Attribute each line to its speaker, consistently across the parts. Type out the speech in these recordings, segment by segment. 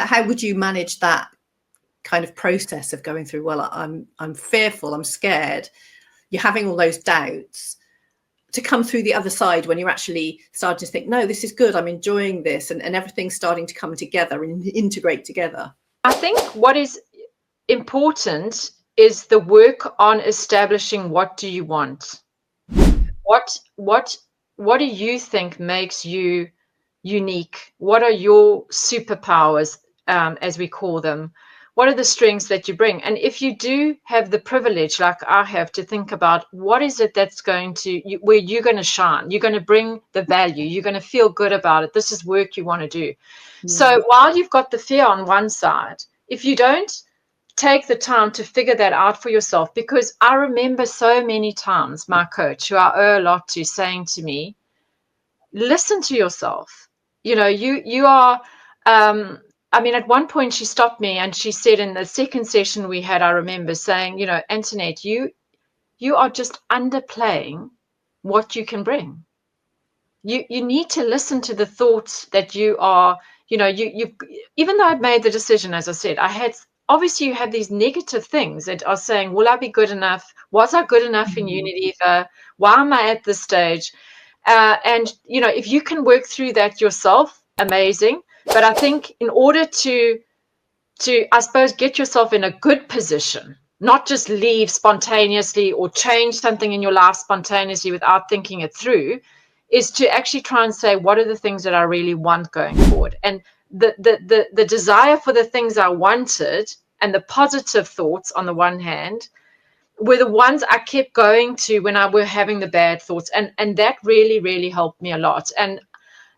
Speaker 1: how would you manage that kind of process of going through, well, I'm fearful, I'm scared, you're having all those doubts, to come through the other side when you're actually starting to think, no, this is good, I'm enjoying this, and everything's starting to come together and integrate together? I
Speaker 2: think what is important is the work on establishing, what do you want? What do you think makes you unique? What are your superpowers, as we call them? What are the strengths that you bring? And if you do have the privilege, like I have, to think about what is it that's going to, where you're going to shine, you're going to bring the value, you're going to feel good about it, this is work you want to do. So while you've got the fear on one side, if you don't take the time to figure that out for yourself, because I remember so many times my coach, who I owe a lot to, saying to me, listen to yourself. You are, at one point she stopped me and she said, in the second session we had, I remember saying, Antoinette, you are just underplaying what you can bring. You need to listen to the thoughts that you are, you even though I'd made the decision, as I said, obviously you have these negative things that are saying, will I be good enough? Was I good enough in Unilever? Why am I at this stage? And if you can work through that yourself, amazing. But I think in order to I suppose get yourself in a good position, not just leave spontaneously or change something in your life spontaneously without thinking it through, is to actually try and say, what are the things that I really want going forward? And the desire for the things I wanted and the positive thoughts on the one hand were the ones I kept going to when I were having the bad thoughts. And that really, really helped me a lot. And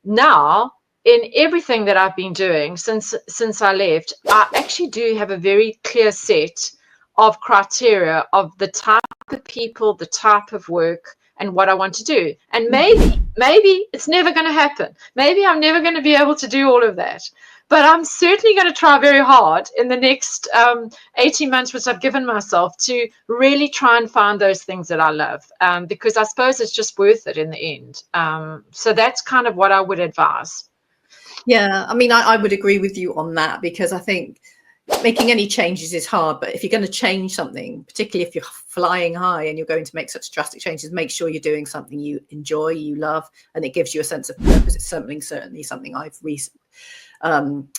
Speaker 2: now, in everything that I've been doing since I left, I actually do have a very clear set of criteria of the type of people, the type of work, and what I want to do. And maybe it's never going to happen. Maybe I'm never going to be able to do all of that. But I'm certainly going to try very hard in the next 18 months, which I've given myself, to really try and find those things that I love, because I suppose it's just worth it in the end. So that's kind of what I would advise.
Speaker 1: Yeah, I would agree with you on that, because I think making any changes is hard, but if you're going to change something, particularly if you're flying high and you're going to make such drastic changes, make sure you're doing something you enjoy, you love, and it gives you a sense of purpose. It's certainly something I've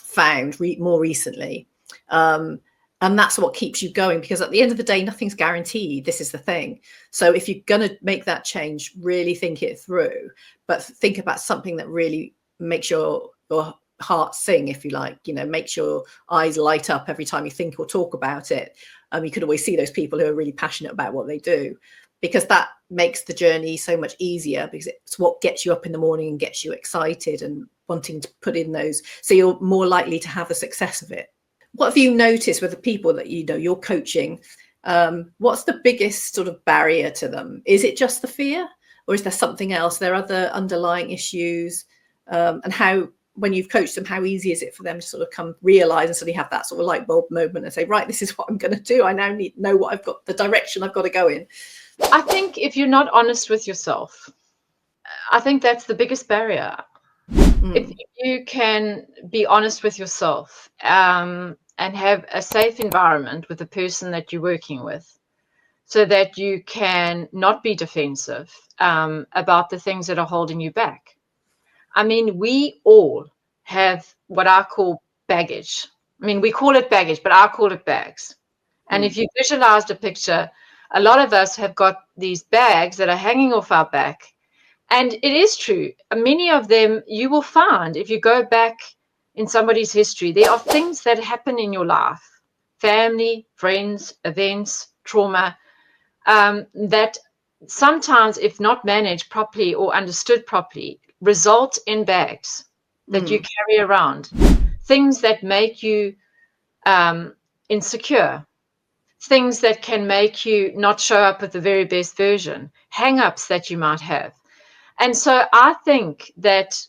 Speaker 1: found more recently, and that's what keeps you going, because at the end of the day, nothing's guaranteed. This is the thing. So if you're going to make that change, really think it through, but think about something that really makes your heart sing, if you like, makes your eyes light up every time you think or talk about it. You could always see those people who are really passionate about what they do, because that makes the journey so much easier, because it's what gets you up in the morning and gets you excited and wanting to put in those, so you're more likely to have the success of it. What have you noticed with the people that you're coaching? What's the biggest sort of barrier to them? Is it just the fear, or is there something else? There are other underlying issues, and how, when you've coached them, how easy is it for them to sort of come realize and suddenly have that sort of light bulb moment and say, right, this is what I'm going to do. I now need to know what I've got, the direction I've got to go in.
Speaker 2: I think if you're not honest with yourself, I think that's the biggest barrier. If you can be honest with yourself, and have a safe environment with the person that you're working with, so that you can not be defensive about the things that are holding you back. We all have what I call baggage. We call it baggage, but I call it bags. And if you visualized a picture, a lot of us have got these bags that are hanging off our back. And it is true. Many of them, you will find, if you go back in somebody's history, there are things that happen in your life, family, friends, events, trauma, that sometimes, if not managed properly or understood properly, result in bags that you carry around, things that make you insecure, things that can make you not show up with the very best version, hang-ups that you might have. And so I think that,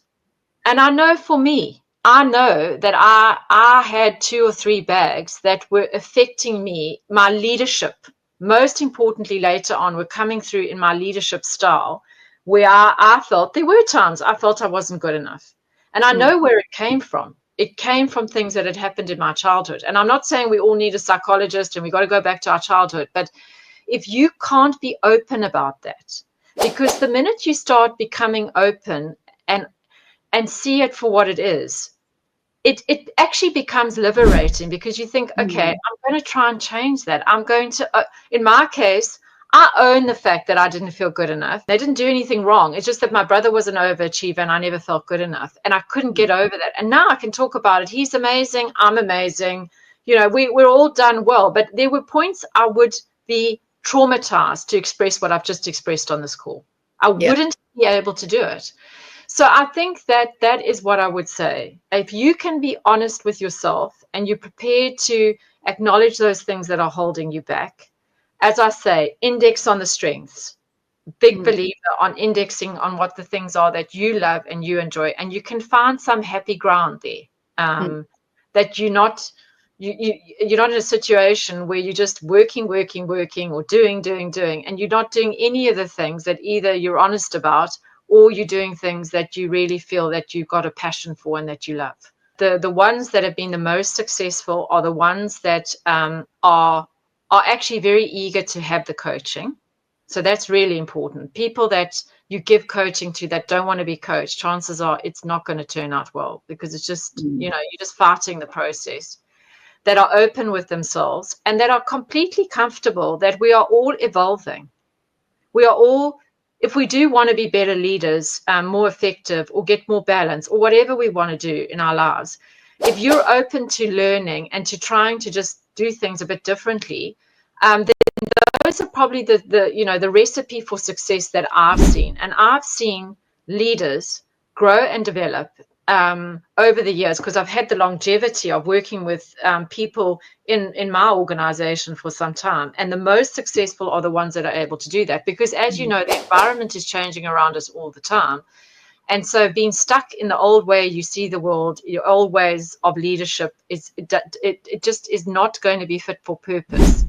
Speaker 2: and I know for me, I know that I had 2 or 3 bags that were affecting me, my leadership. Most importantly, later on, were coming through in my leadership style, where I felt, there were times I felt I wasn't good enough. And I know where it came from. it came from things that had happened in my childhood. And I'm not saying we all need a psychologist and we got to go back to our childhood, but if you can't be open about that, because the minute you start becoming open and see it for what it is, it actually becomes liberating, because you think, okay, I'm going to try and change that. I'm going to, in my case, I own the fact that I didn't feel good enough. They didn't do anything wrong. It's just that my brother was an overachiever and I never felt good enough. And I couldn't get over that. And now I can talk about it. He's amazing. I'm amazing. You know, we're all done well. But there were points I would be traumatized to express what I've just expressed on this call. I wouldn't be able to do it. So I think that is what I would say. If you can be honest with yourself and you're prepared to acknowledge those things that are holding you back, as I say, index on the strengths. Big believer on indexing on what the things are that you love and you enjoy, and you can find some happy ground there. That you're not in a situation where you're just working, or doing, and you're not doing any of the things that either you're honest about, or you're doing things that you really feel that you've got a passion for and that you love. The ones that have been the most successful are the ones that are actually very eager to have the coaching. So that's really important. People that you give coaching to that don't want to be coached, chances are it's not going to turn out well, because it's just, you're just fighting the process. That are open with themselves and that are completely comfortable that we are all evolving. We are all, if we do want to be better leaders, more effective, or get more balance, or whatever we want to do in our lives, if you're open to learning and to trying to just do things a bit differently, then those are probably the recipe for success that I've seen. And I've seen leaders grow and develop over the years, because I've had the longevity of working with people in my organization for some time. And the most successful are the ones that are able to do that, because as you know, the environment is changing around us all the time. And so being stuck in the old way you see the world, your old ways of leadership, it just is not going to be fit for purpose.